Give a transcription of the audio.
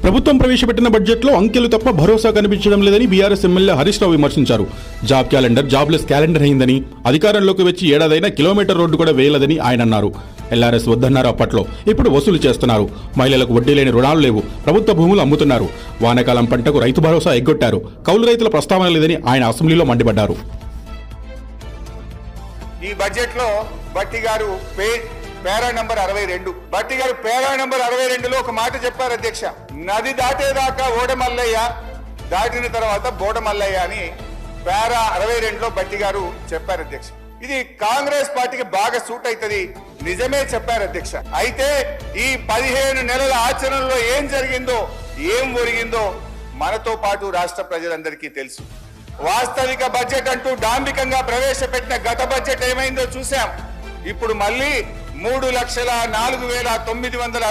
ప్రభుత్వం ప్రవేశపెట్టిన బడ్జెట్లో అంకెలు తప్ప భరోసా కనిపించడం లేదని బీఆర్ఎస్ ఎమ్మెల్యే హరీష్ రావు విమర్శించారు. జాబ్ క్యాలెండర్ జాబ్లెస్ క్యాలెండర్ అయిందని, అధికారంలోకి వచ్చి ఏడాదైనా కిలోమీటర్ రోడ్డు కూడా వేయలేదని ఆయన అన్నారు. ఎల్ఆర్ఎస్ వద్దన్నారు అప్పట్లో, ఇప్పుడు వసూలు చేస్తున్నారు. మహిళలకు వడ్డీ లేని రుణాలు లేవు, ప్రభుత్వ భూములు అమ్ముతున్నారు. వానాకాలం పంటకు రైతు భరోసా ఎగ్గొట్టారు. కౌలు రైతుల ప్రస్తావన లేదని ఆయన అసెంబ్లీలో మండిపడ్డారు. ఈ బడ్జెట్ లో బట్టి గారు పేరా నంబర్ 62 బట్టి గారు పేరా నంబర్ 62లో ఒక మాట చెప్పారు అధ్యక్ష, నది దాటేదాకా ఓడమల్లయ్య, దాటిన తర్వాత బోడమల్లయ్య అని పేరా 62లో బట్టి గారు చెప్పారు అధ్యక్ష. ఇది కాంగ్రెస్ పార్టీకి బాగా సూట్ అవుతుంది, నిజమే చెప్పారు అధ్యక్ష. అయితే ఈ 15 నెలల ఆచరణలో ఏం జరిగిందో, ఏం ఒరిగిందో మనతో పాటు రాష్ట్ర ప్రజలందరికీ తెలుసు. వాస్తవిక బడ్జెట్ అంటూ డాంబికంగా ప్రవేశపెట్టిన గత బడ్జెట్ ఏమైందో చూశాం. ఇప్పుడు మళ్ళీ 3,04,960